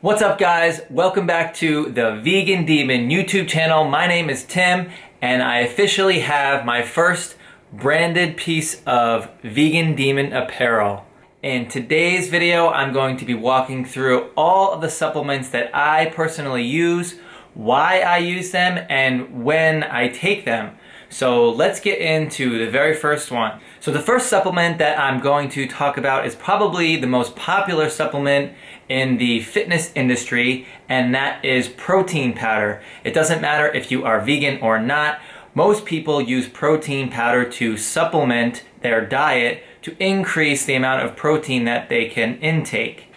What's up, guys? Welcome back to the Vegan Demon YouTube channel. My name is Tim and I officially have my first branded piece of Vegan Demon apparel. In today's video, I'm going to be walking through all of the supplements that I personally use, why I use them, and when I take them. So let's get into the very first one. So the first supplement that I'm going to talk about is probably the most popular supplement in the fitness industry, and that is protein powder. It doesn't matter if you are vegan or not. Most people use protein powder to supplement their diet to increase the amount of protein that they can intake.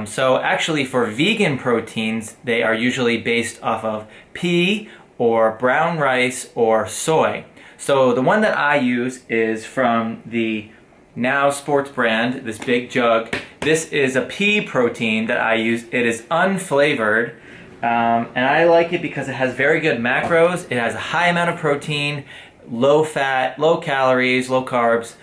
So actually for vegan proteins, they are usually based off of pea or brown rice or soy. So the one that I use is from the Now Sports brand, this big jug. This is a pea protein that I use. It is unflavored, and I like it because it has very good macros. It has a high amount of protein, low fat, low calories, low carbs.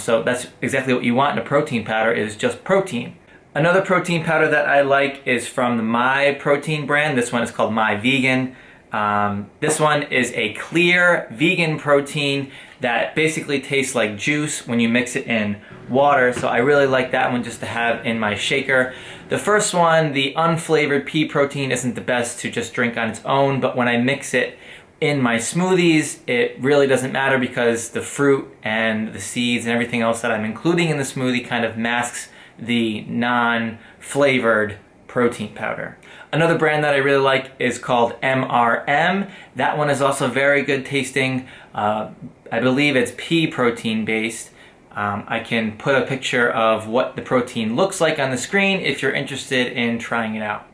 So that's exactly what you want in a protein powder, is just protein. Another protein powder that I like is from the My Protein brand. This one is called My Vegan. This one is a clear vegan protein that basically tastes like juice when you mix it in water. So I really like that one just to have in my shaker. The first one, the unflavored pea protein, isn't the best to just drink on its own, but when I mix it in my smoothies, it really doesn't matter because the fruit and the seeds and everything else that I'm including in the smoothie kind of masks the non-flavored protein powder. Another brand that I really like is called MRM. That one is also very good tasting. I believe it's pea protein based. I can put a picture of what the protein looks like on the screen if you're interested in trying it out.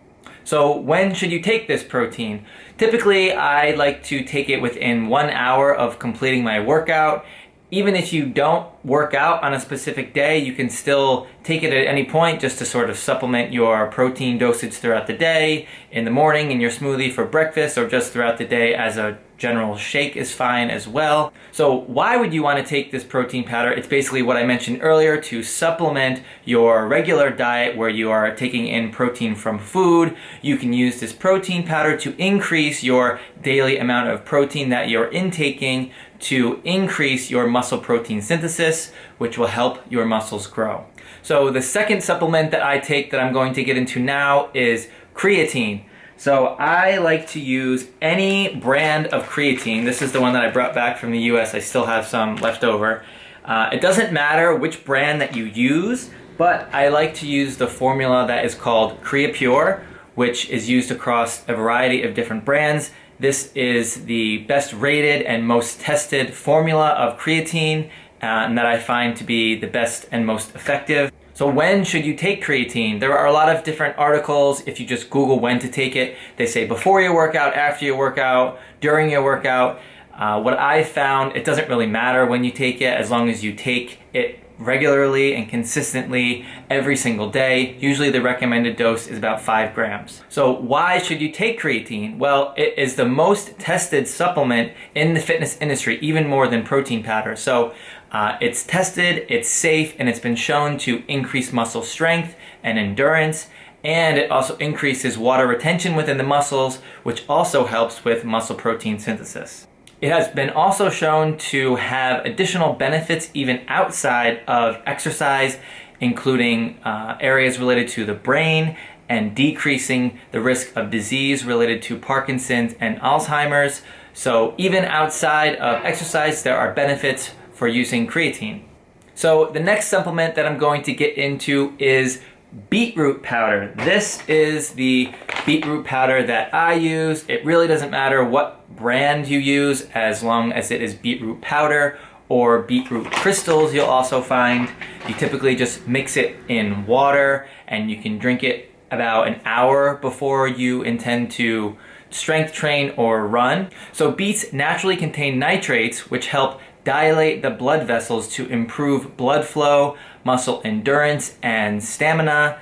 So when should you take this protein? Typically, I like to take it within 1 hour of completing my workout. Even if you don't work out on a specific day, you can still take it at any point just to sort of supplement your protein dosage throughout the day, in the morning in your smoothie for breakfast, or just throughout the day as a general shake is fine as well. So why would you want to take this protein powder? It's basically what I mentioned earlier, to supplement your regular diet where you are taking in protein from food. You can use this protein powder to increase your daily amount of protein that you're intaking to increase your muscle protein synthesis, which will help your muscles grow. So the second supplement that I take that I'm going to get into now is creatine. So I like to use any brand of creatine. This is the one that I brought back from the US. I still have some left over. It doesn't matter which brand that you use, but I like to use the formula that is called CreaPure, which is used across a variety of different brands. This is the best rated and most tested formula of creatine, and that I find to be the best and most effective. So when should you take creatine? There are a lot of different articles. If you just Google when to take it, they say before your workout, after your workout, during your workout. What I found, it doesn't really matter when you take it as long as you take it regularly and consistently every single day. Usually the recommended dose is about 5 grams. So why should you take creatine? Well, it is the most tested supplement in the fitness industry, even more than protein powder. So it's tested, it's safe, and it's been shown to increase muscle strength and endurance. And it also increases water retention within the muscles, which also helps with muscle protein synthesis. It has been also shown to have additional benefits even outside of exercise, including areas related to the brain and decreasing the risk of disease related to Parkinson's and Alzheimer's. So even outside of exercise, there are benefits for using creatine. So the next supplement that I'm going to get into is beetroot powder. This is the beetroot powder that I use. It really doesn't matter what brand you use as long as it is beetroot powder or beetroot crystals. You'll also find you typically just mix it in water and you can drink it about an hour before you intend to strength train or run. So beets naturally contain nitrates, which help dilate the blood vessels to improve blood flow, muscle endurance, and stamina.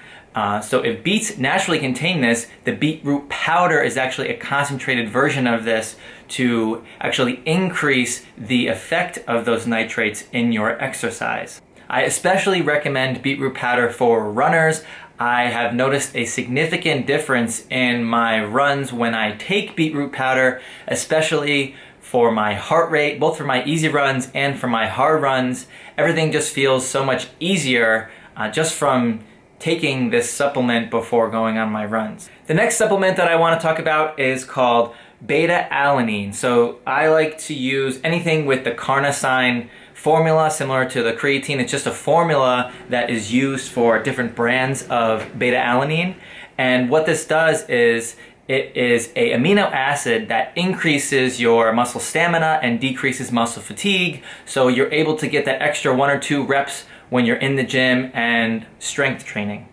So if beets naturally contain this, the beetroot powder is actually a concentrated version of this to actually increase the effect of those nitrates in your exercise. I especially recommend beetroot powder for runners. I have noticed a significant difference in my runs when I take beetroot powder, especially for my heart rate, both for my easy runs and for my hard runs. Everything just feels so much easier just from taking this supplement before going on my runs. The next supplement that I want to talk about is called BETA-ALANINE. So I like to use anything with the CarnoSyn formula, similar to the creatine. It's just a formula that is used for different brands of beta-alanine. And what this does is it is a amino acid that increases your muscle stamina and decreases muscle fatigue. So you're able to get that extra 1 or 2 reps when you're in the gym and strength training.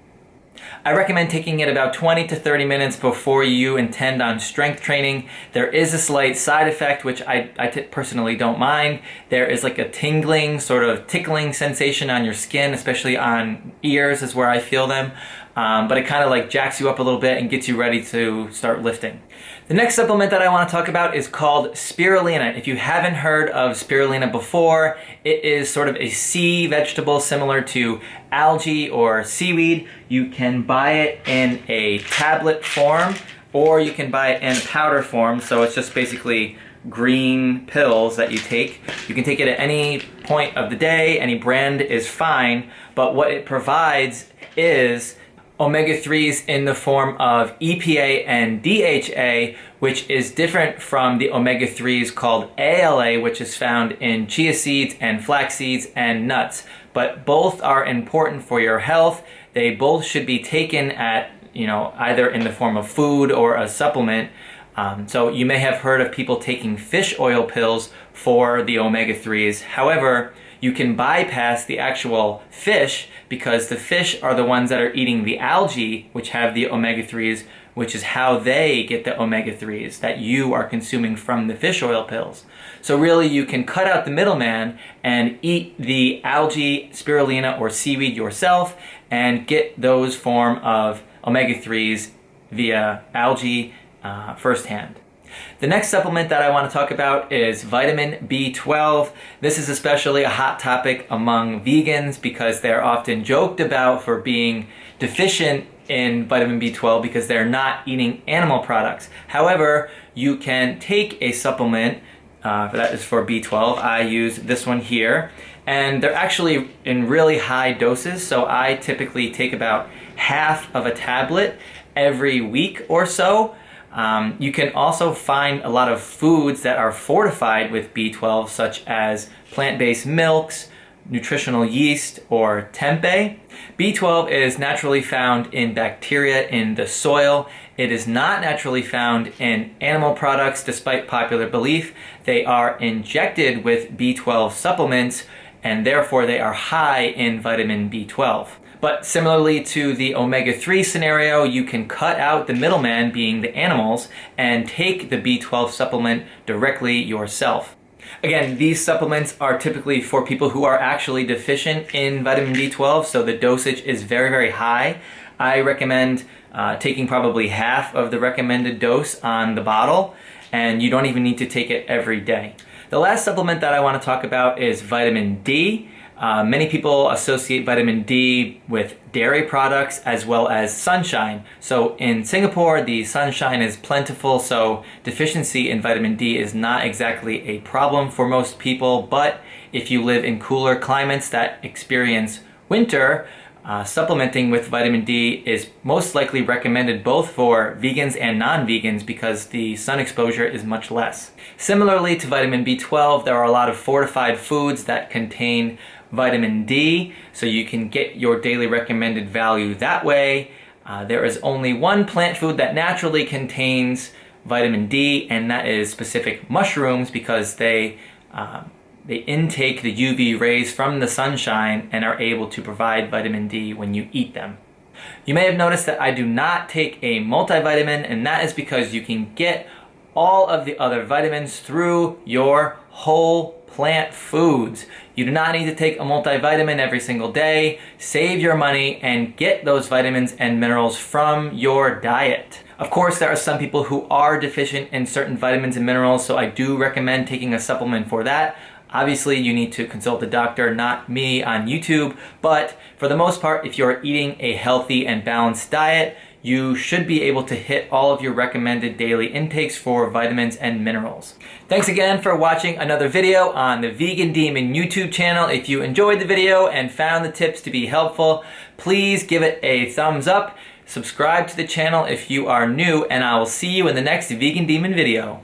I recommend taking it about 20 to 30 minutes before you intend on strength training. There is a slight side effect, which I personally don't mind. There is like a tingling, sort of tickling sensation on your skin, especially on ears is where I feel them. But it kind of like jacks you up a little bit and gets you ready to start lifting. The next supplement that I want to talk about is called spirulina. If you haven't heard of spirulina before, it is sort of a sea vegetable similar to algae or seaweed. You can buy it in a tablet form or you can buy it in powder form. So it's just basically green pills that you take. You can take it at any point of the day, any brand is fine, but what it provides is omega-3s in the form of EPA and DHA, which is different from the omega-3s called ALA, which is found in chia seeds and flax seeds and nuts. But both are important for your health. They both should be taken at, either in the form of food or a supplement. So you may have heard of people taking fish oil pills for the omega-3s. However, you can bypass the actual fish because the fish are the ones that are eating the algae, which have the omega-3s, which is how they get the omega-3s that you are consuming from the fish oil pills. So really you can cut out the middleman and eat the algae, spirulina, or seaweed yourself and get those form of omega-3s via algae firsthand. The next supplement that I want to talk about is vitamin B12. This is especially a hot topic among vegans because they're often joked about for being deficient in vitamin B12 because they're not eating animal products. However, you can take a supplement that is for B12. I use this one here, and they're actually in really high doses, so I typically take about half of a tablet every week or so. You can also find a lot of foods that are fortified with B12, such as plant-based milks, nutritional yeast, or tempeh. B12 is naturally found in bacteria in the soil. It is not naturally found in animal products, despite popular belief. They are injected with B12 supplements, and therefore they are high in vitamin B12. But similarly to the omega-3 scenario, you can cut out the middleman, being the animals, and take the B12 supplement directly yourself. Again, these supplements are typically for people who are actually deficient in vitamin B12, so the dosage is very, very high. I recommend taking probably half of the recommended dose on the bottle, and you don't even need to take it every day. The last supplement that I want to talk about is vitamin D. Many people associate vitamin D with dairy products as well as sunshine. So in Singapore, the sunshine is plentiful, so deficiency in vitamin D is not exactly a problem for most people. But if you live in cooler climates that experience winter, supplementing with vitamin D is most likely recommended both for vegans and non-vegans because the sun exposure is much less. Similarly to vitamin B12, there are a lot of fortified foods that contain vitamin D, so you can get your daily recommended value that way. There is only one plant food that naturally contains vitamin D, and that is specific mushrooms because they intake the UV rays from the sunshine and are able to provide vitamin D when you eat them. You may have noticed that I do not take a multivitamin, and that is because you can get all of the other vitamins through your whole plant foods. You do not need to take a multivitamin every single day. Save your money and get those vitamins and minerals from your diet. Of course, there are some people who are deficient in certain vitamins and minerals, so I do recommend taking a supplement for that. Obviously, you need to consult a doctor, not me on YouTube, but for the most part, if you're eating a healthy and balanced diet, you should be able to hit all of your recommended daily intakes for vitamins and minerals. Thanks again for watching another video on the Vegan Demon YouTube channel. If you enjoyed the video and found the tips to be helpful, please give it a thumbs up. Subscribe to the channel if you are new, and I will see you in the next Vegan Demon video.